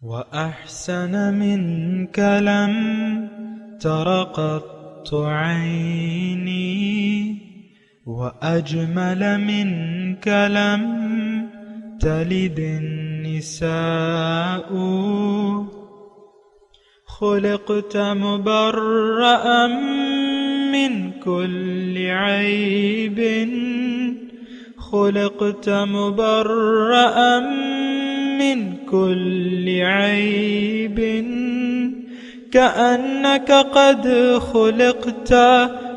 وأحسن منك لم تر قط عيني وأجمل منك لم تلد النساء خلقت مبرأ من كل عيب خلقت مبرأ من كل عيب كأنك قد خلقت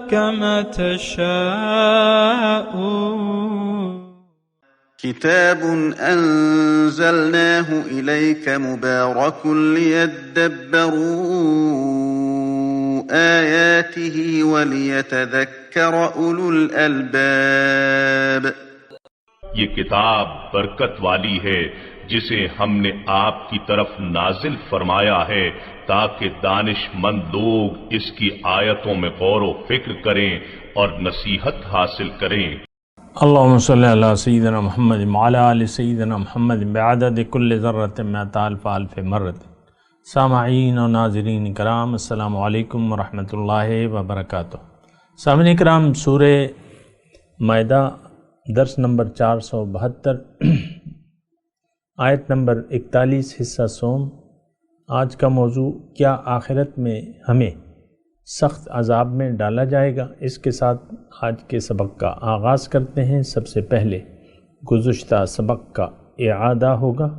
كما تشاء. كتاب أنزلناه إليك مبارك ليدبروا آياته وليتذكر أولو الألباب. یہ کتاب برکت والی ہے جسے ہم نے آپ کی طرف نازل فرمایا ہے تاکہ دانش مند لوگ اس کی آیتوں میں غور و فکر کریں اور نصیحت حاصل کریں. اللہم صلی علی سیدنا محمد وعلی آل سیدنا محمد بعدد کل ذرۃ مئۃ الف الف مرۃ. سامعین و ناظرین کرام، السلام علیکم ورحمۃ اللہ وبرکاتہ. سامعین کرام، سورہ مائدہ درس نمبر 472 آیت نمبر 41 حصہ سوم. آج کا موضوع کیا آخرت میں ہمیں سخت عذاب میں ڈالا جائے گا. اس کے ساتھ آج کے سبق کا آغاز کرتے ہیں. سب سے پہلے گزشتہ سبق کا اعادہ ہوگا.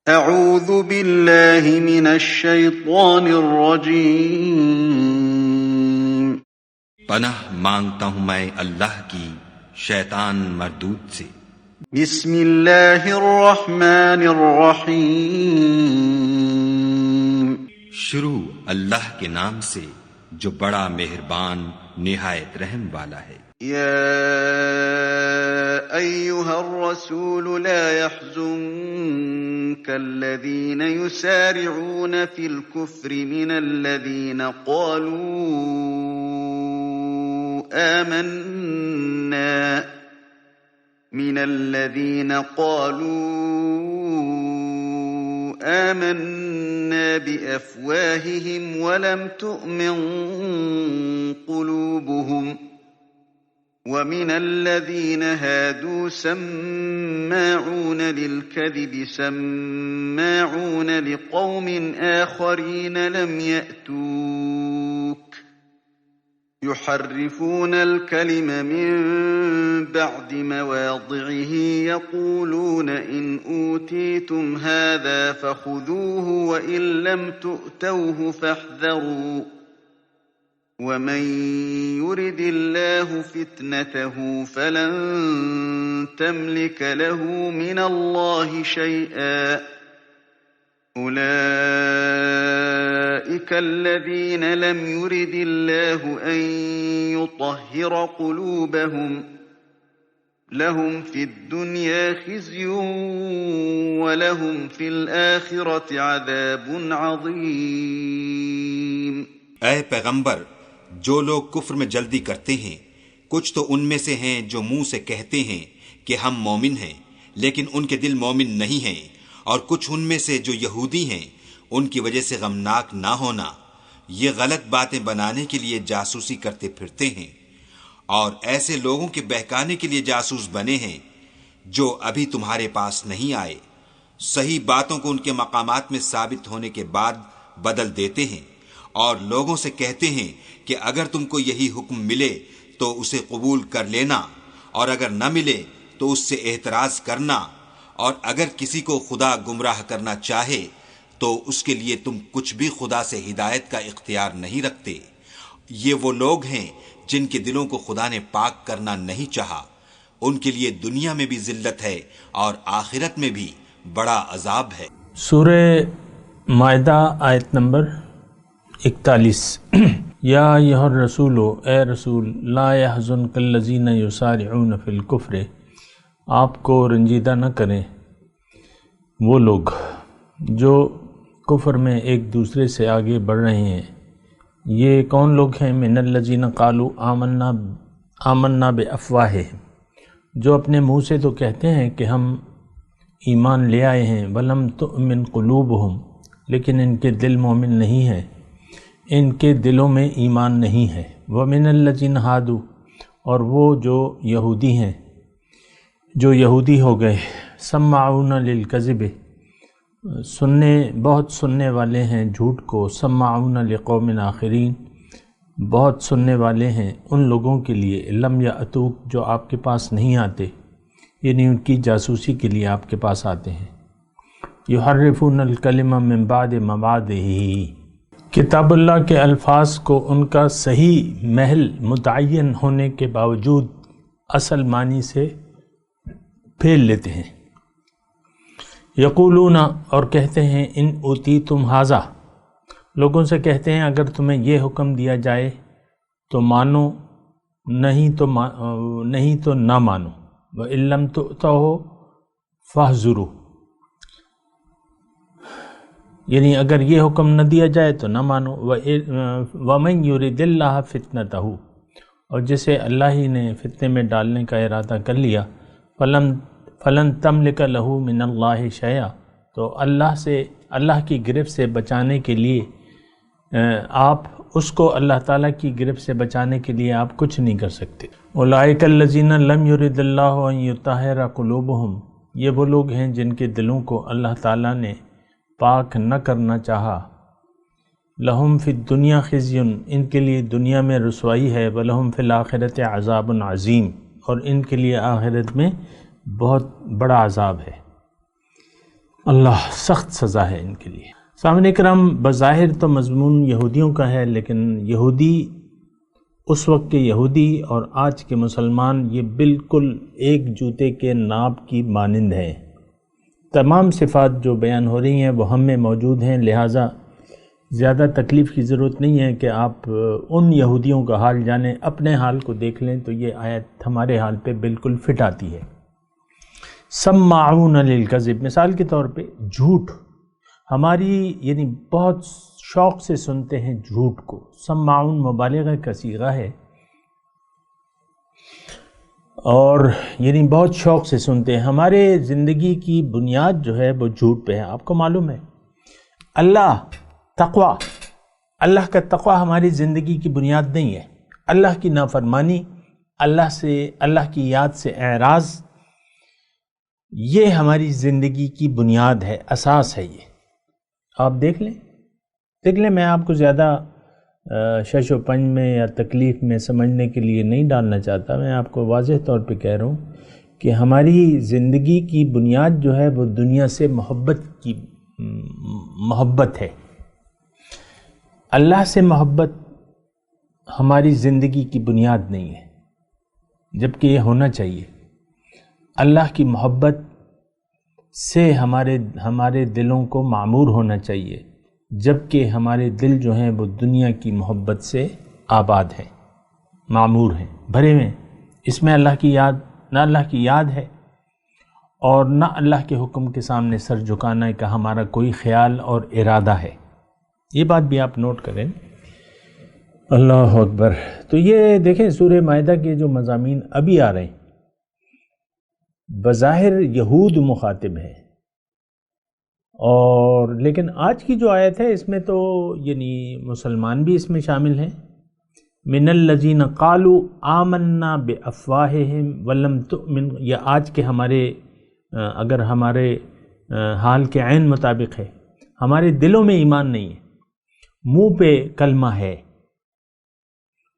اعوذ باللہ من الشیطان الرجیم. پناہ مانگتا ہوں میں اللہ کی شیطان مردود سے. بسم اللہ الرحمن الرحیم. شروع اللہ کے نام سے جو بڑا مہربان نہایت رحم والا ہے. یا ایہا الرسول لا يحزنك الذین یسارعون فی الكفر من الذین قالوا آمنا بأفواههم ولم تؤمن قلوبهم ومن الذين هادوا سماعون للكذب سماعون لقوم آخرين لم يأتوك يحرفون الكلم من بعد مواضعه يقولون إن أوتيتم هذا فخذوه وإن لم تؤتوه فاحذروا ومن يرد الله فتنته فلن تملك له من الله شيئا أولئك الذين لم يرد الله أن يطهر قلوبهم لهم في الدنيا خزي ولهم في الآخرة عذاب عظيم. اے پیغمبر، جو لوگ کفر میں جلدی کرتے ہیں کچھ تو ان میں سے ہیں جو منہ سے کہتے ہیں کہ ہم مومن ہیں لیکن ان کے دل مومن نہیں ہیں، اور کچھ ان میں سے جو یہودی ہیں ان کی وجہ سے غمناک نہ ہونا یہ غلط باتیں بنانے کے لیے جاسوسی کرتے پھرتے ہیں، اور ایسے لوگوں کے بہکانے کے لیے جاسوس بنے ہیں جو ابھی تمہارے پاس نہیں آئے. صحیح باتوں کو ان کے مقامات میں ثابت ہونے کے بعد بدل دیتے ہیں، اور لوگوں سے کہتے ہیں کہ اگر تم کو یہی حکم ملے تو اسے قبول کر لینا، اور اگر نہ ملے تو اس سے اعتراض کرنا، اور اگر کسی کو خدا گمراہ کرنا چاہے تو اس کے لیے تم کچھ بھی خدا سے ہدایت کا اختیار نہیں رکھتے. یہ وہ لوگ ہیں جن کے دلوں کو خدا نے پاک کرنا نہیں چاہا، ان کے لیے دنیا میں بھی ذلت ہے اور آخرت میں بھی بڑا عذاب ہے. سورہ مائدہ آیت نمبر 41. یا ایھا الرسول، اے رسول، لا یحزنک الذین یسارعون فی الکفر، آپ کو رنجیدہ نہ کریں وہ لوگ جو کفر میں ایک دوسرے سے آگے بڑھ رہے ہیں. یہ کون لوگ ہیں؟ من الذین قالوا آمنا بافواہہم، جو اپنے منہ سے تو کہتے ہیں کہ ہم ایمان لے آئے ہیں، ولم تؤمن قلوبہم، لیکن ان کے دل مومن نہیں ہیں، ان کے دلوں میں ایمان نہیں ہے۔ ومن الذین ہادوا، اور وہ جو یہودی ہیں، جو یہودی ہو گئے، سماعون للکذب، بہت سننے والے ہیں جھوٹ کو، سماعون لقوم آخرین، بہت سننے والے ہیں ان لوگوں کے لیے، لم یأتوک، جو آپ کے پاس نہیں آتے، یعنی ان کی جاسوسی کے لیے آپ کے پاس آتے ہیں۔ یحرفون الکلم من بعد مواضعہ، کتاب اللہ کے الفاظ کو ان کا صحیح محل متعین ہونے کے باوجود اصل معنی سے پھیر لیتے ہیں۔ یقولون، اور کہتے ہیں، ان اوتیتم ھذا، لوگوں سے کہتے ہیں اگر تمہیں یہ حکم دیا جائے تو مانو، نہیں تو نہ مانو، وَإِن لَّمْ تُؤْتَوْا فَاحْذَرُوا، یعنی اگر یہ حکم نہ دیا جائے تو نہ مانو۔ وَمَن يُرِدِ اللَّهَ فِتْنَتَهُ، اور جسے اللہ ہی نے فتنے میں ڈالنے کا ارادہ کر لیا، فَلَن تَمْلِكَ لَهُ مِنَ اللَّهِ شَيْئًا، تو اللہ کی گرفت سے بچانے کے لیے آپ اس کو، اللہ تعالیٰ کی گرفت سے بچانے کے لیے آپ کچھ نہیں کر سکتے۔ اولئک الذین لم یرد اللہ ان یطہر قلوبہم، یہ وہ لوگ ہیں جن کے دلوں کو اللہ تعالیٰ نے پاک نہ کرنا چاہا۔ لہم فی الدنیا خزی، ان کے لیے دنیا میں رسوائی ہے، ولہم فی الآخرۃ عذاب عظیم، اور ان کے لیے آخرت میں بہت بڑا عذاب ہے، اللہ سخت سزا ہے ان کے لیے۔ سامعین کرام، بظاہر تو مضمون یہودیوں کا ہے، لیکن یہودی، اس وقت کے یہودی اور آج کے مسلمان، یہ بالکل ایک جوتے کے ناپ کی مانند ہیں۔ تمام صفات جو بیان ہو رہی ہیں وہ ہم میں موجود ہیں، لہٰذا زیادہ تکلیف کی ضرورت نہیں ہے کہ آپ ان یہودیوں کا حال جانیں، اپنے حال کو دیکھ لیں تو یہ آیت ہمارے حال پہ بالکل فٹ آتی ہے۔ سماعون للکذب، مثال کے طور پہ جھوٹ، ہماری یعنی بہت شوق سے سنتے ہیں جھوٹ کو، سماعون مبالغہ کا صیغہ ہے، اور یعنی بہت شوق سے سنتے ہیں۔ ہمارے زندگی کی بنیاد جو ہے وہ جھوٹ پہ ہے، آپ کو معلوم ہے۔ تقوی، اللہ کا تقوی ہماری زندگی کی بنیاد نہیں ہے۔ اللہ کی نافرمانی، اللہ کی یاد سے اعراض، یہ ہماری زندگی کی بنیاد ہے، اساس ہے۔ یہ آپ دیکھ لیں، میں آپ کو زیادہ شش و پنج میں یا تکلیف میں سمجھنے کے لیے نہیں ڈالنا چاہتا، میں آپ کو واضح طور پہ کہہ رہا ہوں کہ ہماری زندگی کی بنیاد جو ہے وہ دنیا سے محبت ہے۔ اللہ سے محبت ہماری زندگی کی بنیاد نہیں ہے، جبکہ یہ ہونا چاہیے۔ اللہ کی محبت سے ہمارے دلوں کو معمور ہونا چاہیے، جبکہ ہمارے دل جو ہیں وہ دنیا کی محبت سے آباد ہیں، معمور ہیں، بھرے ہوئے ہیں۔ اس میں نہ اللہ کی یاد ہے، اور نہ اللہ کے حکم کے سامنے سر جھکانا کا ہمارا کوئی خیال اور ارادہ ہے۔ یہ بات بھی آپ نوٹ کریں۔ اللہ اکبر۔ تو یہ دیکھیں، سورہ مائدہ کے جو مضامین ابھی آ رہے ہیں، بظاہر یہود مخاطب ہے، اور لیکن آج کی جو آیت ہے اس میں تو یعنی مسلمان بھی اس میں شامل ہیں۔ من الذین قالوا آمنا بافواہہم ولم تؤمن، یہ آج کے اگر ہمارے حال کے عین مطابق ہے، ہمارے دلوں میں ایمان نہیں ہے، منہ پہ کلمہ ہے،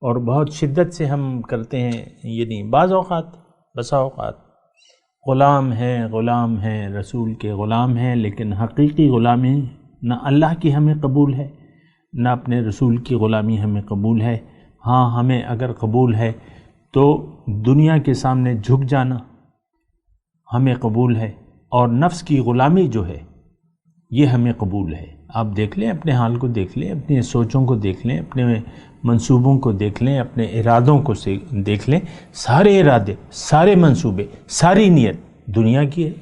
اور بہت شدت سے ہم کرتے ہیں، یعنی بسا اوقات غلام ہیں، رسول کے غلام ہیں، لیکن حقیقی غلامی نہ اللہ کی ہمیں قبول ہے، نہ اپنے رسول کی غلامی ہمیں قبول ہے۔ ہاں، ہمیں اگر قبول ہے تو دنیا کے سامنے جھک جانا ہمیں قبول ہے، اور نفس کی غلامی جو ہے یہ ہمیں قبول ہے۔ آپ دیکھ لیں، اپنے حال کو دیکھ لیں، اپنی سوچوں کو دیکھ لیں، اپنے منصوبوں کو دیکھ لیں، اپنے ارادوں کو دیکھ لیں، سارے ارادے، سارے منصوبے، ساری نیت دنیا کی ہے۔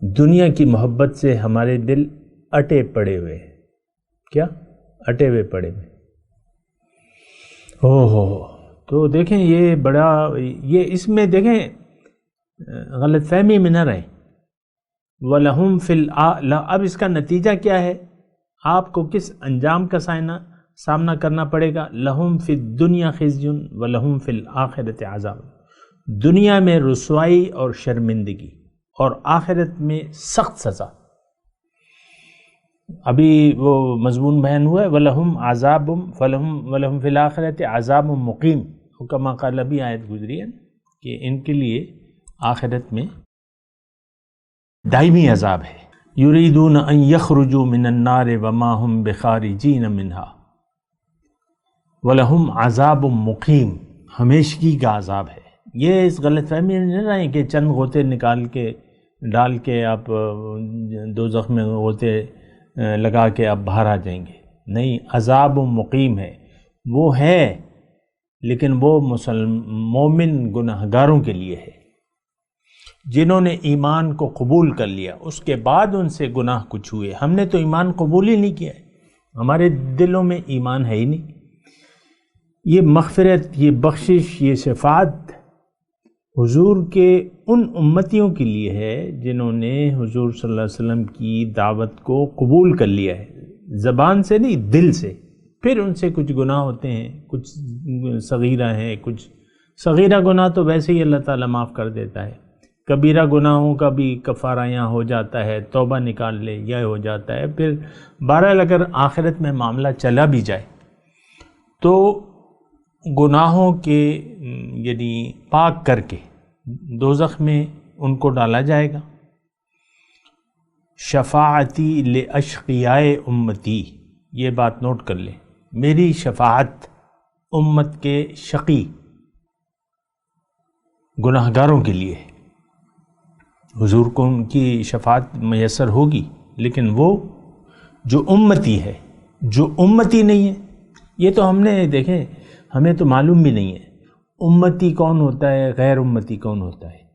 دنیا کی محبت سے ہمارے دل اٹے پڑے ہوئے ہیں۔ کیا؟ اٹے ہوئے پڑے ہوئے۔ تو دیکھیں، یہ اس میں دیکھیں غلط فہمی میں نہ رہیں۔ وَلَهُمْ فِي اب اس کا نتیجہ کیا ہے؟ آپ کو کس انجام کا سامنا کرنا پڑے گا؟ لَهُمْ فِي الدُّنْيَا خِزْيٌ وَلَهُمْ فِي الْآخِرَةِ عَذَابٌ، دنیا میں رسوائی اور شرمندگی، اور آخرت میں سخت سزا۔ ابھی وہ مضمون بیان ہوا ہے وَلَهُمْ عَذَابٌ وَلَهُمْ فِي الْآخِرَةِ عَذَابٌ مُقِيمٌ، کما قال ابھی آیت گزری ہے کہ ان کے لیے آخرت میں دائمی عذاب ہے۔ یریدون ان یخرجوا من النار وما هم بخارجین منها وَلَهُمْ عَذَابٌ مُقِيمٌ، ہمیشگی کا عذاب ہے۔ یہ اس غلط فہمی میں نہیں رہیں کہ چند غوطے نکال کے ڈال کے آپ دوزخ میں غوطے لگا کے آپ باہر آ جائیں گے، نہیں، عذاب مقیم ہے، وہ ہے لیکن وہ مومن گناہگاروں کے لیے ہے، جنہوں نے ایمان کو قبول کر لیا، اس کے بعد ان سے گناہ کچھ ہوئے۔ ہم نے تو ایمان قبول ہی نہیں کیا ہے، ہمارے دلوں میں ایمان ہے ہی نہیں۔ یہ مغفرت، یہ بخشش، یہ شفاعت حضور کے ان امتیوں کے لیے ہے جنہوں نے حضور صلی اللہ علیہ وسلم کی دعوت کو قبول کر لیا ہے، زبان سے نہیں، دل سے۔ پھر ان سے کچھ گناہ ہوتے ہیں، کچھ صغیرہ ہیں، کچھ صغیرہ گناہ تو ویسے ہی اللہ تعالیٰ معاف کر دیتا ہے، کبیرہ گناہوں کا بھی کفارہ یہاں ہو جاتا ہے، توبہ نکال لے یا ہو جاتا ہے۔ پھر بہرحال اگر آخرت میں معاملہ چلا بھی جائے تو گناہوں کے یعنی پاک کر کے دوزخ میں ان کو ڈالا جائے گا۔ شفاعتی لاشقیائے امتی، یہ بات نوٹ کر لیں، میری شفاعت امت کے شقی گناہگاروں کے لیے ہے۔ حضور کو ان کی شفاعت میسر ہوگی، لیکن وہ جو امتی ہے، جو امتی نہیں ہے، یہ تو ہم نے دیکھیں، ہمیں تو معلوم بھی نہیں ہے امتی کون ہوتا ہے، غیر امتی کون ہوتا ہے۔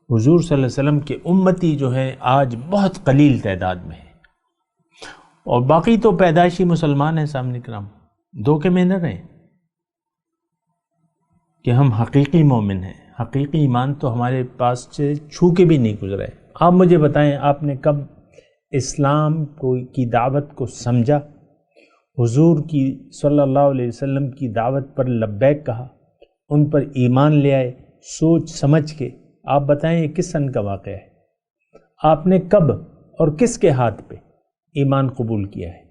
حضور صلی اللہ علیہ وسلم کے امتی جو ہے آج بہت قلیل تعداد میں ہے، اور باقی تو پیدائشی مسلمان ہیں۔ سامنے کرام، دھوکے میں نہ رہیں کہ ہم حقیقی مومن ہیں، حقیقی ایمان تو ہمارے پاس سے چھو کے بھی نہیں گزرا ہے۔ آپ مجھے بتائیں، آپ نے کب اسلام کی دعوت کو سمجھا، حضور کی صلی اللہ علیہ وسلم کی دعوت پر لبیک کہا، ان پر ایمان لے آئے سوچ سمجھ کے؟ آپ بتائیں یہ کس سن کا واقعہ ہے؟ آپ نے کب اور کس کے ہاتھ پہ ایمان قبول کیا ہے؟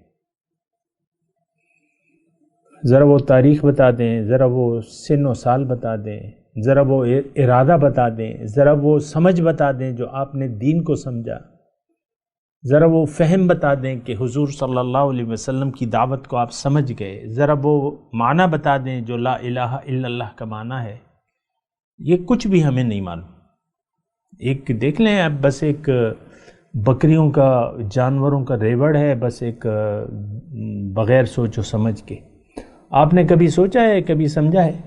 ذرا وہ تاریخ بتا دیں، ذرا وہ سن و سال بتا دیں، ذرا وہ ارادہ بتا دیں، ذرا وہ سمجھ بتا دیں جو آپ نے دین کو سمجھا، ذرا وہ فہم بتا دیں کہ حضور صلی اللہ علیہ وسلم کی دعوت کو آپ سمجھ گئے، ذرا وہ معنی بتا دیں جو لا الہ الا اللہ کا معنی ہے۔ یہ کچھ بھی ہمیں نہیں معلوم۔ ایک دیکھ لیں، اب بس ایک بکریوں کا، جانوروں کا ریوڑ ہے، بس ایک بغیر سوچ و سمجھ کے۔ آپ نے کبھی سوچا ہے، کبھی سمجھا ہے؟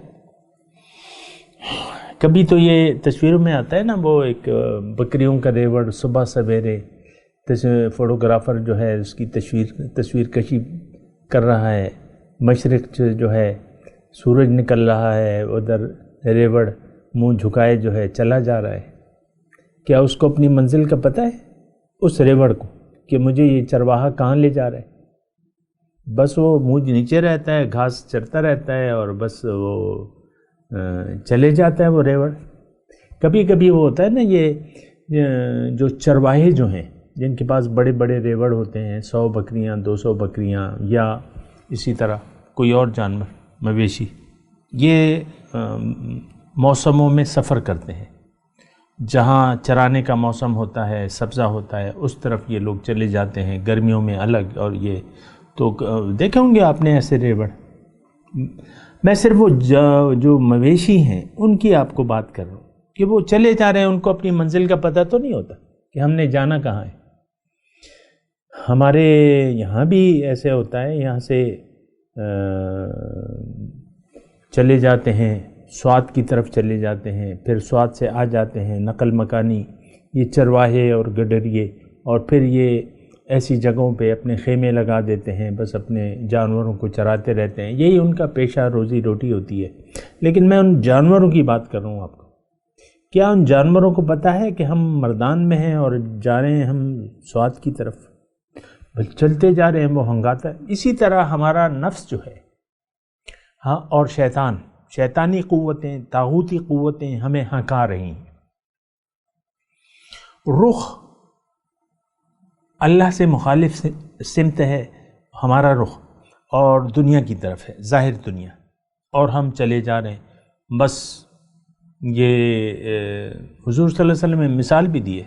کبھی تو یہ تصویروں میں آتا ہے نا، وہ ایک بکریوں کا ریوڑ صبح سویرے فوٹوگرافر جو ہے اس کی تصویر کشی کر رہا ہے، مشرق جو ہے سورج نکل رہا ہے، ادھر ریوڑ منہ جھکائے جو ہے چلا جا رہا ہے۔ کیا اس کو اپنی منزل کا پتہ ہے اس ریوڑ کو کہ مجھے یہ چرواہا کہاں لے جا رہا ہے؟ بس وہ منہ نیچے رہتا ہے، گھاس چرتا رہتا ہے، اور بس وہ چلے جاتا ہے وہ ریوڑ۔ کبھی کبھی وہ ہوتا ہے نا، یہ جو چرواہے جو ہیں جن کے پاس بڑے بڑے ریوڑ ہوتے ہیں، 100 بکریاں 200 بکریاں، یا اسی طرح کوئی اور جانور مویشی، یہ موسموں میں سفر کرتے ہیں، جہاں چرانے کا موسم ہوتا ہے، سبزہ ہوتا ہے، اس طرف یہ لوگ چلے جاتے ہیں، گرمیوں میں الگ۔ اور یہ تو دیکھے ہوں گے آپ نے ایسے ریوڑ۔ میں صرف وہ جو مویشی ہیں ان کی آپ کو بات کر رہا ہوں کہ وہ چلے جا رہے ہیں، ان کو اپنی منزل کا پتہ تو نہیں ہوتا کہ ہم نے جانا کہاں ہے۔ ہمارے یہاں بھی ایسے ہوتا ہے، یہاں سے چلے جاتے ہیں، سوات کی طرف چلے جاتے ہیں، پھر سوات سے آ جاتے ہیں نقل مکانی، یہ چرواہے اور گڈریے، اور پھر یہ ایسی جگہوں پہ اپنے خیمے لگا دیتے ہیں، بس اپنے جانوروں کو چراتے رہتے ہیں، یہی ان کا پیشہ روزی روٹی ہوتی ہے۔ لیکن میں ان جانوروں کی بات کر رہا ہوں آپ کو کیا ان جانوروں کو پتہ ہے کہ ہم مردان میں ہیں اور جا رہے ہیں ہم سوات کی طرف؟ بل چلتے جا رہے ہیں، وہ ہنگاتا ہے۔ اسی طرح ہمارا نفس جو ہے، ہاں، اور شیطانی قوتیں، طاغوتی قوتیں ہمیں ہنکا رہی ہیں۔ رخ اللہ سے مخالف سمت ہے ہمارا رخ، اور دنیا کی طرف ہے، ظاہر دنیا، اور ہم چلے جا رہے ہیں۔ بس یہ حضور صلی اللہ علیہ وسلم نے مثال بھی دی ہے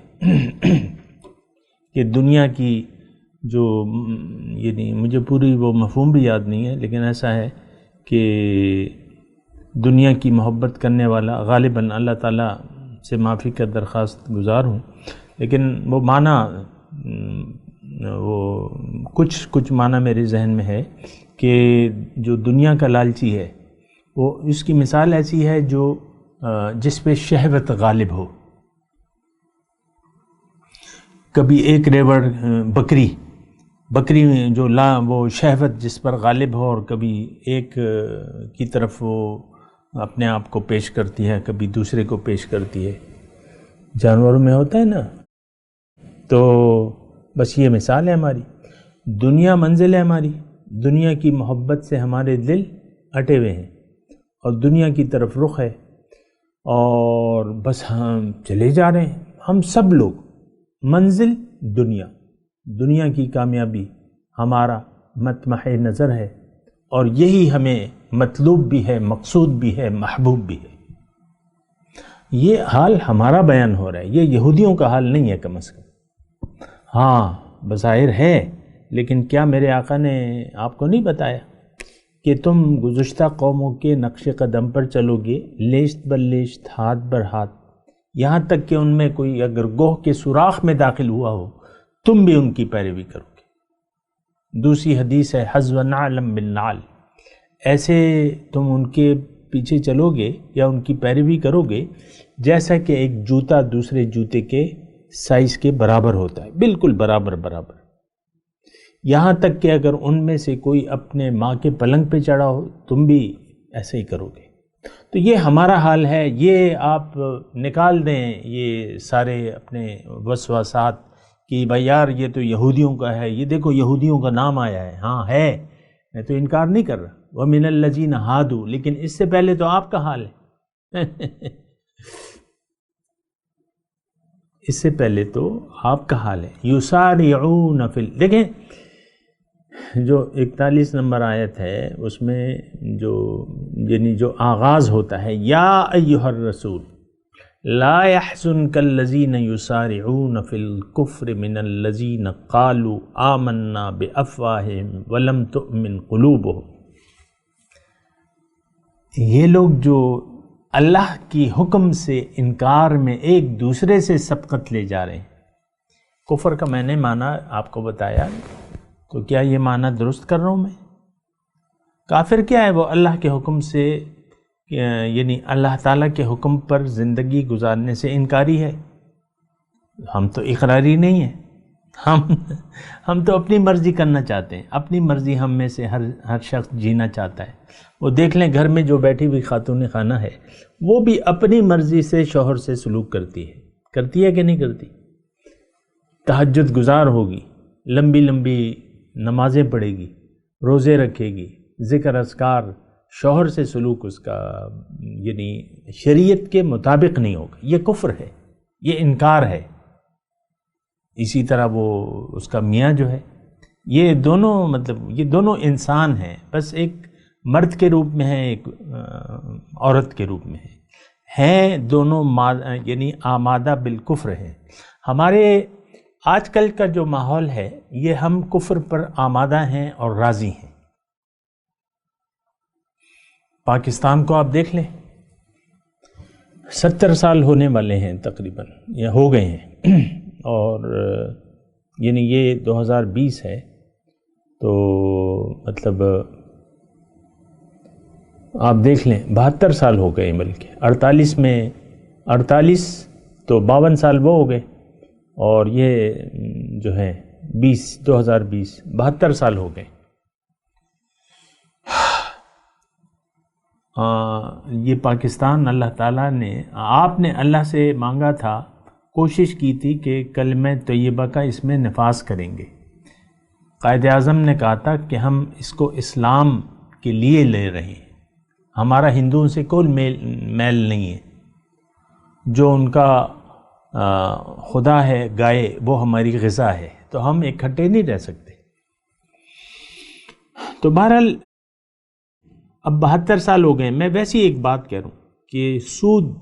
کہ دنیا کی جو، یعنی مجھے پوری وہ مفہوم بھی یاد نہیں ہے، لیکن ایسا ہے کہ دنیا کی محبت کرنے والا، غالباً اللہ تعالیٰ سے معافی کا درخواست گزار ہوں، لیکن وہ معنی، وہ کچھ معنی میرے ذہن میں ہے کہ جو دنیا کا لالچی ہے وہ، اس کی مثال ایسی ہے جو جس پہ شہوت غالب ہو۔ کبھی ایک ریوڑ بکری جو وہ شہوت جس پر غالب ہو، اور کبھی ایک کی طرف وہ اپنے آپ کو پیش کرتی ہے، کبھی دوسرے کو پیش کرتی ہے۔ جانوروں میں ہوتا ہے نا، تو بس یہ مثال ہے ہماری۔ دنیا منزل ہے ہماری، دنیا کی محبت سے ہمارے دل اٹے ہوئے ہیں اور دنیا کی طرف رخ ہے، اور بس ہم چلے جا رہے ہیں۔ ہم سب لوگ، منزل دنیا کی کامیابی ہمارا مطمح نظر ہے، اور یہی ہمیں مطلوب بھی ہے، مقصود بھی ہے، محبوب بھی ہے۔ یہ حال ہمارا بیان ہو رہا ہے، یہ یہودیوں کا حال نہیں ہے کم از کم۔ ہاں بظاہر ہے، لیکن کیا میرے آقا نے آپ کو نہیں بتایا کہ تم گزشتہ قوموں کے نقش قدم پر چلو گے، لیشت بر لیشت، ہاتھ بر ہاتھ، یہاں تک کہ ان میں کوئی اگر گوہ کے سوراخ میں داخل ہوا ہو تم بھی ان کی پیروی کرو گے۔ دوسری حدیث ہے حذو نعلم بالنعل، ایسے تم ان کے پیچھے چلو گے یا ان کی پیروی کرو گے جیسا کہ ایک جوتا دوسرے جوتے کے سائز کے برابر ہوتا ہے، بالکل برابر۔ یہاں تک کہ اگر ان میں سے کوئی اپنے ماں کے پلنگ پہ چڑھا ہو تم بھی ایسے ہی کرو گے۔ تو یہ ہمارا حال ہے۔ یہ آپ نکال دیں یہ سارے اپنے وسواسات کہ بھائی یار یہ تو یہودیوں کا ہے، یہ دیکھو یہودیوں کا نام آیا ہے، ہاں ہے، میں تو انکار نہیں کر رہا، وَمِنَ الَّذِينَ هَادُوا، لیکن اس سے پہلے تو آپ کا حال ہے اس سے پہلے تو آپ کا حال ہے۔ یُسَارِعُونَ فِي، دیکھیں جو 41 نمبر آیت ہے اس میں جو آغاز ہوتا ہے، یا ایھا الرسول لا يحزنك الذين يسارعون في الكفر من الذين قالوا آمنا بأفواههم ولم تؤمن قلوبهم، یہ لوگ جو اللہ کی حکم سے انکار میں ایک دوسرے سے سبقت لے جا رہے ہیں۔ کفر کا میں نے معنی آپ کو بتایا، تو کیا یہ معنی درست کر رہا ہوں میں؟ کافر کیا ہے؟ وہ اللہ کے حکم سے، یعنی اللہ تعالیٰ کے حکم پر زندگی گزارنے سے انکاری ہے۔ ہم تو اقراری نہیں ہیں، ہم تو اپنی مرضی کرنا چاہتے ہیں، اپنی مرضی ہم میں سے ہر شخص جینا چاہتا ہے۔ وہ دیکھ لیں گھر میں جو بیٹھی ہوئی خاتون خانہ ہے وہ بھی اپنی مرضی سے شوہر سے سلوک کرتی ہے کہ نہیں کرتی؟ تہجد گزار ہوگی، لمبی لمبی نمازیں پڑھے گی، روزے رکھے گی، ذکر اذکار، شوہر سے سلوک اس کا یعنی شریعت کے مطابق نہیں ہوگا، یہ کفر ہے، یہ انکار ہے۔ اسی طرح وہ اس کا میاں جو ہے، یہ دونوں انسان ہیں، بس ایک مرد کے روپ میں ہے، ایک عورت کے روپ میں ہے دونوں یعنی آمادہ بالکفر ہے۔ ہمارے آج کل کا جو ماحول ہے یہ ہم کفر پر آمادہ ہیں اور راضی ہیں۔ پاکستان کو آپ دیکھ لیں، 70 سال ہونے والے ہیں تقریباً، یا ہو گئے ہیں، اور یعنی یہ 2020 ہے، تو مطلب آپ دیکھ لیں 72 سال ہو گئے، بلکہ 48 تو 52 سال وہ ہو گئے، اور یہ جو ہے 2020 72 سال ہو گئے۔ یہ پاکستان اللہ تعالیٰ نے، آپ نے اللہ سے مانگا تھا، کوشش کی تھی کہ کلمہ طیبہ کا اس میں نفاذ کریں گے۔ قائد اعظم نے کہا تھا کہ ہم اس کو اسلام کے لیے لے رہے ہیں، ہمارا ہندوؤں سے کوئی میل نہیں ہے، جو ان کا خدا ہے گائے وہ ہماری غذا ہے، تو ہم اکٹھے نہیں رہ سکتے۔ تو بہرحال اب 72 سال ہو گئے۔ میں ویسی ایک بات کہہ رہا ہوں کہ سود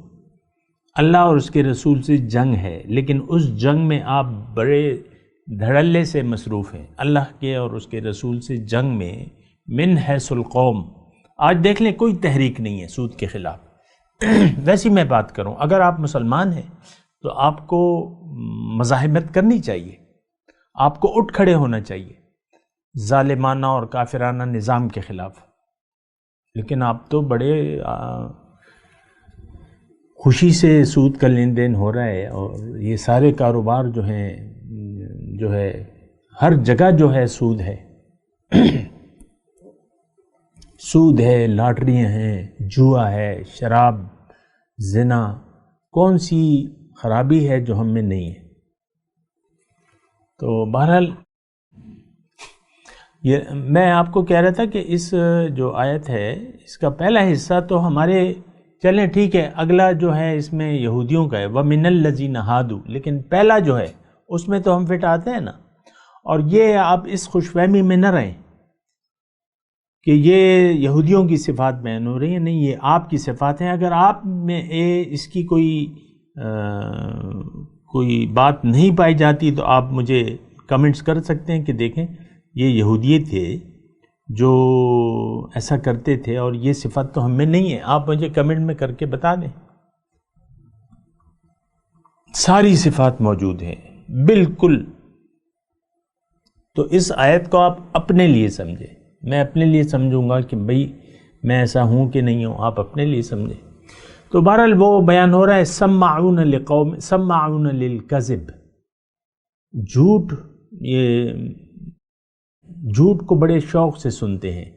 اللہ اور اس کے رسول سے جنگ ہے، لیکن اس جنگ میں آپ بڑے دھڑلے سے مصروف ہیں۔ اللہ کے اور اس کے رسول سے جنگ میں من حیث القوم، آج دیکھ لیں کوئی تحریک نہیں ہے سود کے خلاف۔ ویسی میں بات کروں، اگر آپ مسلمان ہیں تو آپ کو مزاحمت کرنی چاہیے، آپ کو اٹھ کھڑے ہونا چاہیے ظالمانہ اور کافرانہ نظام کے خلاف۔ لیکن آپ تو بڑے خوشی سے سود کا لین دین ہو رہا ہے، اور یہ سارے کاروبار جو ہے ہر جگہ جو ہے سود ہے، سود ہے، لاٹریاں ہیں، جوا ہے، شراب، زنا، کون سی خرابی ہے جو ہم میں نہیں ہے؟ تو بہرحال یہ میں آپ کو کہہ رہا تھا کہ اس جو آیت ہے اس کا پہلا حصہ تو ہمارے، چلیں ٹھیک ہے، اگلا جو ہے اس میں یہودیوں کا ہے وَمِنَ الَّذِينَ هَادُوا، لیکن پہلا جو ہے اس میں تو ہم فٹ آتے ہیں نا۔ اور یہ آپ اس خوش فہمی میں نہ رہیں کہ یہ یہودیوں کی صفات بیان ہو رہی ہیں، نہیں، یہ آپ کی صفات ہیں۔ اگر آپ میں اس کی کوئی بات نہیں پائی جاتی تو آپ مجھے کمنٹس کر سکتے ہیں کہ دیکھیں یہ یہودی تھے جو ایسا کرتے تھے اور یہ صفات تو ہم میں نہیں ہے، آپ مجھے کمنٹ میں کر کے بتا دیں۔ ساری صفات موجود ہیں بالکل۔ تو اس آیت کو آپ اپنے لیے سمجھیں، میں اپنے لیے سمجھوں گا کہ بھئی میں ایسا ہوں کہ نہیں ہوں، آپ اپنے لیے سمجھیں۔ تو بہرحال وہ بیان ہو رہا ہے سماعون لقوم سماعون للکذب، جھوٹ، یہ جھوٹ کو بڑے شوق سے سنتے ہیں،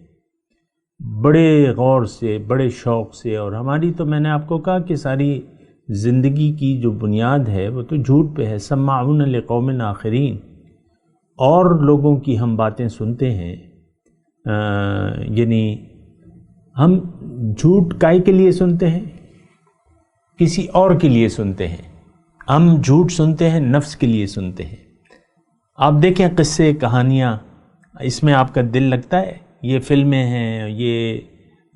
بڑے غور سے، بڑے شوق سے۔ اور ہماری تو میں نے آپ کو کہا کہ ساری زندگی کی جو بنیاد ہے وہ تو جھوٹ پہ ہے۔ سماعون لقوم آخرین، اور لوگوں کی ہم باتیں سنتے ہیں، یعنی ہم جھوٹ کائے کے لیے سنتے ہیں؟ کسی اور کے لیے سنتے ہیں۔ ہم جھوٹ سنتے ہیں نفس کے لیے سنتے ہیں۔ آپ دیکھیں قصے، کہانیاں، اس میں آپ کا دل لگتا ہے؟ یہ فلمیں ہیں، یہ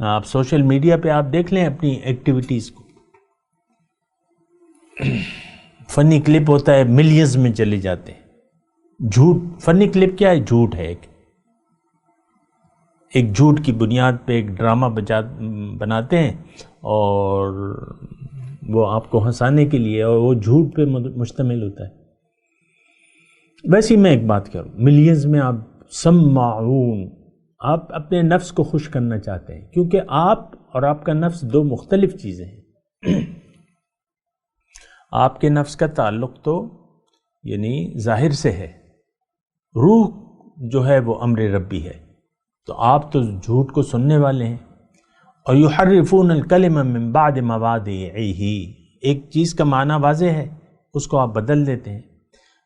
آپ سوشل میڈیا پہ آپ دیکھ لیں اپنی ایکٹیویٹیز کو، فنی کلپ ہوتا ہے، ملینز میں چلے جاتے ہیں۔ جھوٹ، فنی کلپ کیا ہے؟ جھوٹ ہے، ایک جھوٹ کی بنیاد پہ ایک ڈرامہ بناتے ہیں اور وہ آپ کو ہنسانے کے لیے، اور وہ جھوٹ پہ مشتمل ہوتا ہے۔ ویسے میں ایک بات کروں، ملینز میں آپ سماعون، آپ اپنے نفس کو خوش کرنا چاہتے ہیں، کیونکہ آپ اور آپ کا نفس دو مختلف چیزیں ہیں۔ آپ کے نفس کا تعلق تو یعنی ظاہر سے ہے، روح جو ہے وہ امر ربی ہے، تو آپ تو جھوٹ کو سننے والے ہیں۔ اور یحرفون الکلم من بعد مواضعہ، ایک چیز کا معنی واضح ہے اس کو آپ بدل دیتے ہیں۔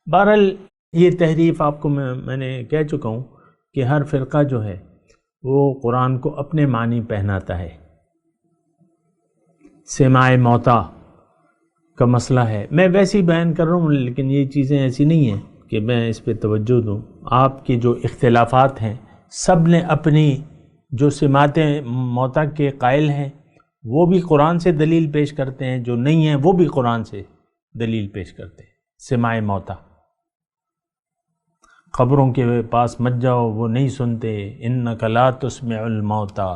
بہرحال یہ تحریف آپ کو میں نے کہہ چکا ہوں کہ ہر فرقہ جو ہے وہ قرآن کو اپنے معنی پہناتا ہے۔ سماع موتا کا مسئلہ ہے، میں ویسے ہی بیان کر رہا ہوں، لیکن یہ چیزیں ایسی نہیں ہیں کہ میں اس پہ توجہ دوں۔ آپ کے جو اختلافات ہیں، سب نے اپنی جو سماعت موتا کے قائل ہیں وہ بھی قرآن سے دلیل پیش کرتے ہیں، جو نہیں ہیں وہ بھی قرآن سے دلیل پیش کرتے ہیں۔ سماع موتا، قبروں کے پاس مت جاؤ، وہ نہیں سنتے، انک لا تسمع الموتا۔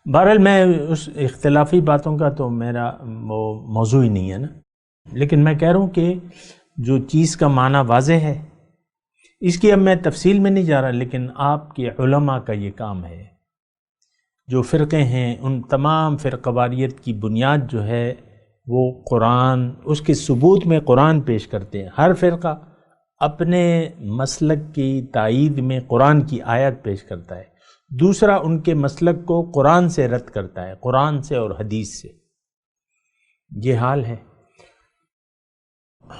بہرحال میں اس اختلافی باتوں کا تو میرا وہ موضوع ہی نہیں ہے نا، لیکن میں کہہ رہا ہوں کہ جو چیز کا معنی واضح ہے، اس کی اب میں تفصیل میں نہیں جا رہا، لیکن آپ کے علماء کا یہ کام ہے۔ جو فرقے ہیں ان تمام فرقواریت کی بنیاد جو ہے وہ قرآن، اس کے ثبوت میں قرآن پیش کرتے ہیں۔ ہر فرقہ اپنے مسلک کی تائید میں قرآن کی آیت پیش کرتا ہے۔ دوسرا ان کے مسلک کو قرآن سے رد کرتا ہے، قرآن سے اور حدیث سے. یہ حال ہے.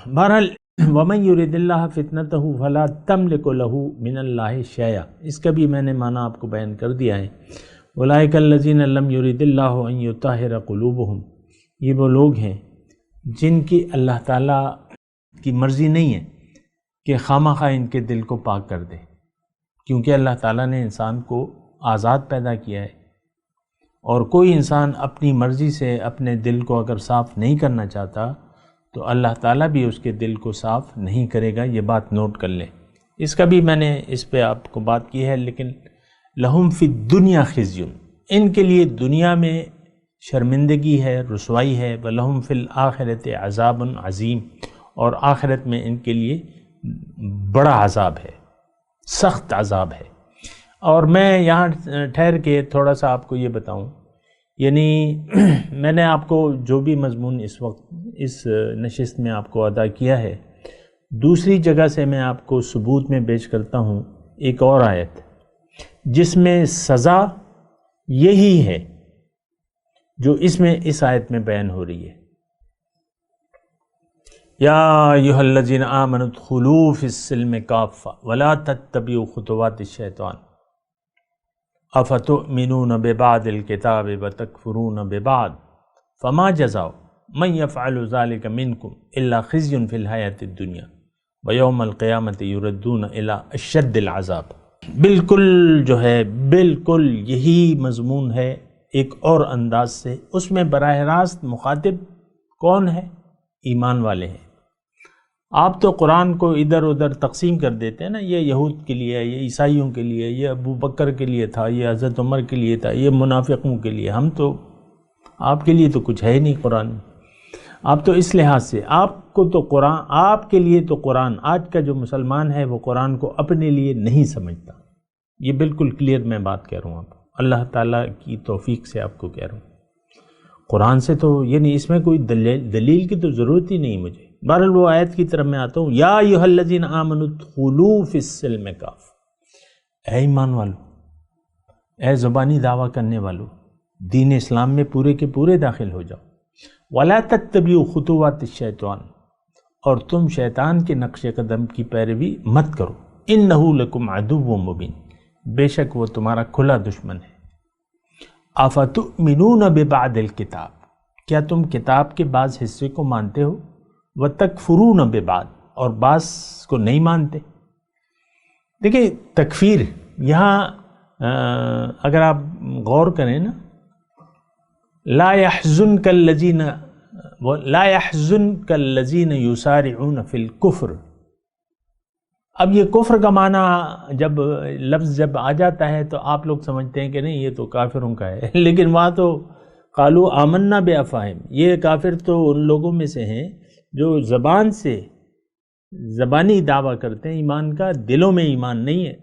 بہرحال وَمَن يُرِدِ اللَّهَ فِتْنَتَهُ فَلَا تَمْلِكُ لَهُ مِنَ اللَّهِ شَيْئًا، اس کا بھی میں نے معنی آپ کو بیان کر دیا ہے. أُولَٰئِكَ الَّذِينَ لَمْ يُرِدِ اللَّهُ أَن يُطَهِّرَ قُلُوبَهُم، یہ وہ لوگ ہیں جن کی اللہ تعالیٰ کی مرضی نہیں ہے کہ خامخواہ ان کے دل کو پاک کر دے، کیونکہ اللہ تعالیٰ نے انسان کو آزاد پیدا کیا ہے، اور کوئی انسان اپنی مرضی سے اپنے دل کو اگر صاف نہیں کرنا چاہتا تو اللہ تعالیٰ بھی اس کے دل کو صاف نہیں کرے گا. یہ بات نوٹ کر لیں. اس کا بھی میں نے اس پہ آپ کو بات کی ہے. لیکن لہم فی الدنیا خزی، ان کے لیے دنیا میں شرمندگی ہے، رسوائی ہے. ولہم فی الآخرۃ عذاب عظیم، اور آخرت میں ان کے لیے بڑا عذاب ہے، سخت عذاب ہے. اور میں یہاں ٹھہر کے تھوڑا سا آپ کو یہ بتاؤں، یعنی میں نے آپ کو جو بھی مضمون اس وقت اس نشست میں آپ کو ادا کیا ہے، دوسری جگہ سے میں آپ کو ثبوت میں پیش کرتا ہوں ایک اور آیت جس میں سزا یہی ہے جو اس آیت میں بیان ہو رہی ہے. یا ایھا الذین آمنوا ادخلوا فی السلم کافہ ولا تتبعوا خطوات الشیطان افتؤمنون ببعض الکتاب وتکفرون ببعض فما جزاء من یفعل ذلک منکم الا خزی فی الحیاۃ الدنیا ویوم القیامۃ یردون الی اشد العذاب. بالکل جو ہے بالکل یہی مضمون ہے ایک اور انداز سے. اس میں براہ راست مخاطب کون ہے؟ ایمان والے ہیں. آپ تو قرآن کو ادھر ادھر تقسیم کر دیتے ہیں نا، یہ یہود کے لیے ہے، یہ عیسائیوں کے لیے، یہ ابو بکر کے لیے تھا، یہ حضرت عمر کے لیے تھا، یہ منافقوں کے لیے. ہم تو آپ کے لیے تو کچھ ہے ہی نہیں قرآن میں. آپ تو اس لحاظ سے آپ کو تو قرآن، آپ کے لیے تو قرآن، آج کا جو مسلمان ہے وہ قرآن کو اپنے لیے نہیں سمجھتا. یہ بالکل کلیئر میں بات کہہ رہا ہوں. آپ اللہ تعالیٰ کی توفیق سے آپ کو کہہ رہا ہوں. قرآن سے تو یعنی اس میں کوئی دلیل کی تو ضرورت ہی نہیں مجھے. بہرحال وہ آیت کی طرف میں آتا ہوں. یا ایھا الذین آمنوا ادخلوا فی السلم کافہ، اے ایمان والو، اے زبانی دعویٰ کرنے والو، دین اسلام میں پورے کے پورے داخل ہو جاؤ. ولا تتبعوا خطوات الشیطان، اور تم شیطان کے نقش قدم کی پیروی مت کرو. انہ لکم عدو مبین، بے شک وہ تمہارا کھلا دشمن ہے. افتؤمنون ببعض الکتاب، کیا تم کتاب کے بعض حصے کو مانتے ہو؟ وتکفرون ببعض، اور بعض کو نہیں مانتے. دیکھیں تکفیر یہاں اگر آپ غور کریں نا، لا يحزنك الذین یسارعون فی الکفر. اب یہ کفر کا معنی جب آ جاتا ہے تو آپ لوگ سمجھتے ہیں کہ نہیں یہ تو کافروں کا ہے، لیکن وہاں تو قالوا آمنا بافواہہم، یہ کافر تو ان لوگوں میں سے ہیں جو زبان سے زبانی دعویٰ کرتے ہیں ایمان کا، دلوں میں ایمان نہیں ہے.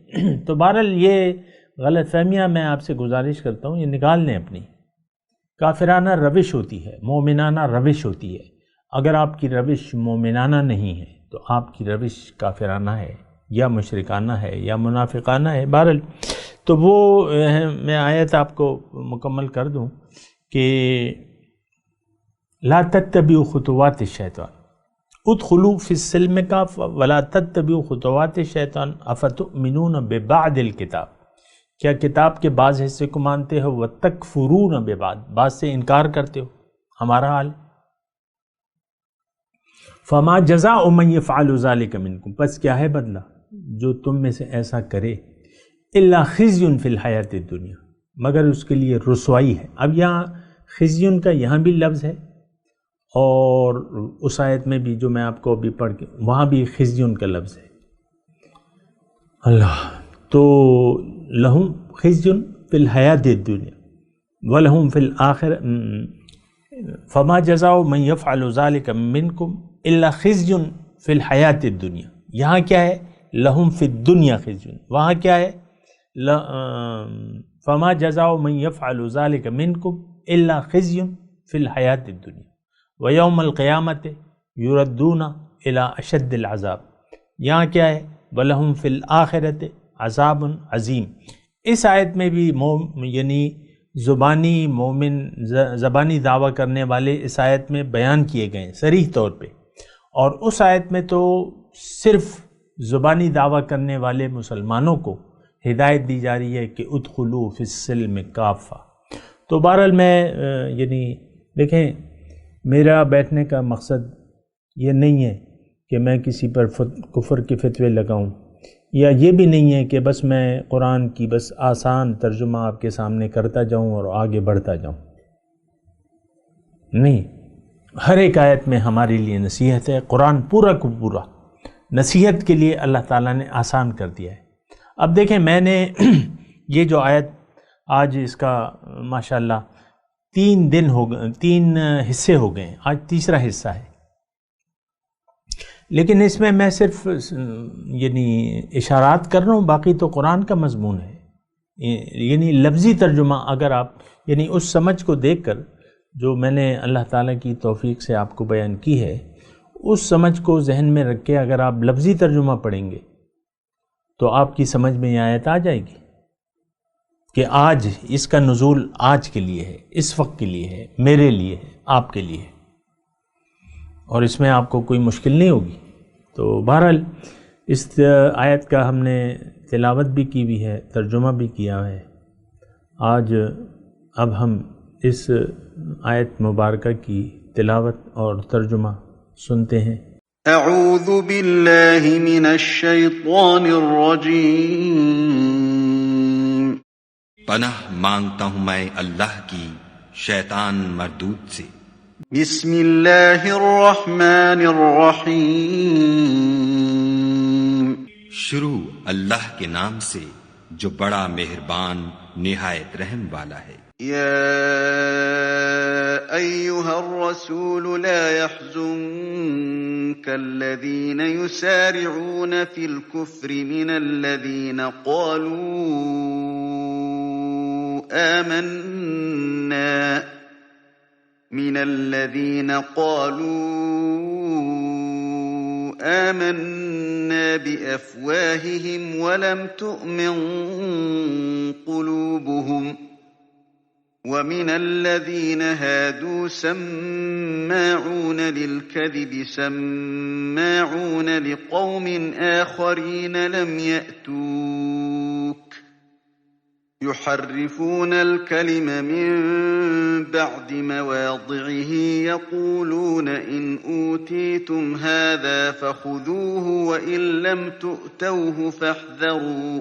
تو بہرحال یہ غلط فہمیاں میں آپ سے گزارش کرتا ہوں یہ نکال لیں. اپنی کافرانہ روش ہوتی ہے، مومنانہ روش ہوتی ہے. اگر آپ کی روش مومنانہ نہیں ہے تو آپ کی روش کافرانہ ہے یا مشرکانہ ہے یا منافقانہ ہے. بہرحال تو وہ میں آیت آپ کو مکمل کر دوں کہ لا تتبعوا خطوات الشیطان ادخلوا فی السلم کافہ ولا تتبعوا خطوات الشیطان افتؤمنون ببعض الکتاب، کیا کتاب کے بعض حصے کو مانتے ہو؟ وتکفرون ببعض، بعض سے انکار کرتے ہو. ہمارا حال فما جزاء من یفعل ذلک منکم، پس کیا ہے بدلہ جو تم میں سے ایسا کرے؟ الا خزی فی الحیاۃ الدنیا، مگر اس کے لیے رسوائی ہے. اب یہاں خزی کا یہاں بھی لفظ ہے اور اس آیت میں بھی جو میں آپ کو ابھی پڑھ کے وہاں بھی خزی کا لفظ ہے. اللہ تو لہم خزی فی الحیاۃ الدنیا ولہم فی الآخرہ فما جزاء من یفعل ذلک منکم الا خزی فی الحیاۃ الدنیا. یہاں کیا ہے؟ لہم فی الدنیا خزی. وہاں کیا ہے؟ فما جزاء من یفعل ذلک منکم الا خزی فی الحیاۃ الدنیا ویوم القیامۃ یردون الی اشد العذاب. یہاں کیا ہے؟ وَلَهُمْ فِي الْآخِرَةِ عذاب عظیم. اس آیت میں بھی یعنی زبانی مومن زبانی دعویٰ کرنے والے اس آیت میں بیان کیے گئے ہیں صریح طور پہ، اور اس آیت میں تو صرف زبانی دعویٰ کرنے والے مسلمانوں کو ہدایت دی جا رہی ہے کہ ادخلوا فی السلم کافہ۔ تو بہرحال میں یعنی دیکھیں، میرا بیٹھنے کا مقصد یہ نہیں ہے کہ میں کسی پر کفر کے فتوے لگاؤں، یا یہ بھی نہیں ہے کہ بس میں قرآن کی بس آسان ترجمہ آپ کے سامنے کرتا جاؤں اور آگے بڑھتا جاؤں۔ نہیں، ہر ایک آیت میں ہمارے لیے نصیحت ہے۔ قرآن پورا کو پورا نصیحت کے لیے اللہ تعالیٰ نے آسان کر دیا ہے۔ اب دیکھیں، میں نے یہ جو آیت آج اس کا ماشاءاللہ 3 حصے ہو گئے ہیں، آج تیسرا حصہ ہے، لیکن اس میں میں صرف یعنی اشارات کر رہا ہوں، باقی تو قرآن کا مضمون ہے۔ یعنی لفظی ترجمہ اگر آپ یعنی اس سمجھ کو دیکھ کر جو میں نے اللہ تعالیٰ کی توفیق سے آپ کو بیان کی ہے، اس سمجھ کو ذہن میں رکھ کے اگر آپ لفظی ترجمہ پڑھیں گے تو آپ کی سمجھ میں یہ آیت آ جائے گی کہ آج اس کا نزول آج کے لیے ہے، اس وقت کے لیے ہے، میرے لیے ہے، آپ کے لیے ہے، اور اس میں آپ کو کوئی مشکل نہیں ہوگی۔ تو بہرحال اس آیت کا ہم نے تلاوت بھی کی ہوئی ہے، ترجمہ بھی کیا ہے۔ آج اب ہم اس آیت مبارکہ کی تلاوت اور ترجمہ سنتے ہیں۔ اعوذ باللہ من الشیطان الرجیم، پناہ مانگتا ہوں میں اللہ کی شیطان مردود سے۔ بسم اللہ الرحمن الرحیم، شروع اللہ کے نام سے جو بڑا مہربان نہایت رحم والا ہے۔ یا ایہا الرسول لا يحزنک الذین یسارعون فی الکفر من الذین قالوا آمنا بأفواههم ولم تؤمن قلوبهم ومن الذين هادوا سماعون للكذب سماعون لقوم آخرين لم يأتوك يحرفون الكلم من بعد مواضعه يقولون إن أوتيتم هذا فخذوه وإن لم تؤتوه فاحذروا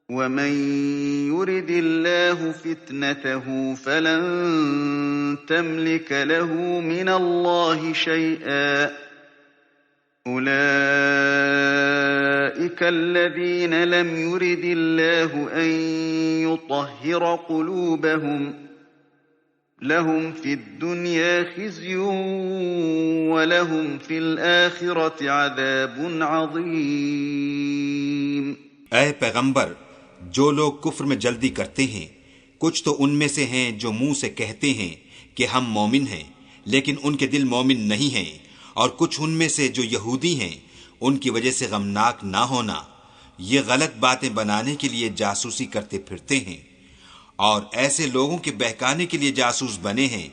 ومن يرد الله فتنته فلن تملك له من الله شيئا أولئك الذين لم يرد الله أن يطهر قلوبهم لهم في الدنيا خزي ولهم في الآخرة عذاب عظيم۔ اے پیغمبر، جو لوگ کفر میں جلدی کرتے ہیں کچھ تو ان میں سے ہیں جو منہ سے کہتے ہیں کہ ہم مومن ہیں لیکن ان کے دل مومن نہیں ہیں، اور کچھ ان میں سے جو یہودی ہیں ان کی وجہ سے غمناک نہ ہونا، یہ غلط باتیں بنانے کے لیے جاسوسی کرتے پھرتے ہیں، اور ایسے لوگوں کے بہکانے کے لیے جاسوس بنے ہیں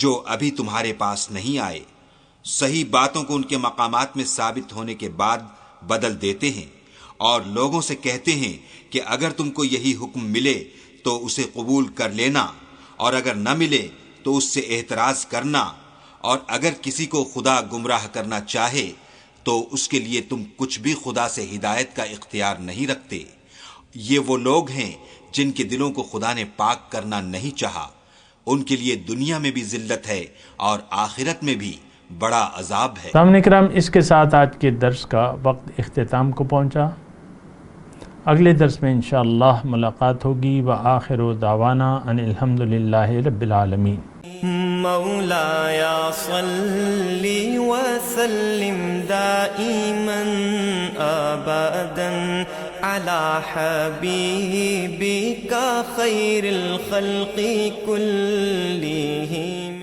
جو ابھی تمہارے پاس نہیں آئے، صحیح باتوں کو ان کے مقامات میں ثابت ہونے کے بعد بدل دیتے ہیں، اور لوگوں سے کہتے ہیں کہ اگر تم کو یہی حکم ملے تو اسے قبول کر لینا، اور اگر نہ ملے تو اس سے اعتراض کرنا، اور اگر کسی کو خدا گمراہ کرنا چاہے تو اس کے لیے تم کچھ بھی خدا سے ہدایت کا اختیار نہیں رکھتے۔ یہ وہ لوگ ہیں جن کے دلوں کو خدا نے پاک کرنا نہیں چاہا، ان کے لیے دنیا میں بھی ذلت ہے اور آخرت میں بھی بڑا عذاب ہے۔ سامعین کرام، اس کے ساتھ آج کے درس کا وقت اختتام کو پہنچا۔ اگلے درس میں انشاءاللہ ملاقات ہوگی۔ وآخر دعوانا ان الحمدللہ رب العالمین۔ مولاي صل وسلم دائما أبدا على حبيبك خير الخلق كلهم۔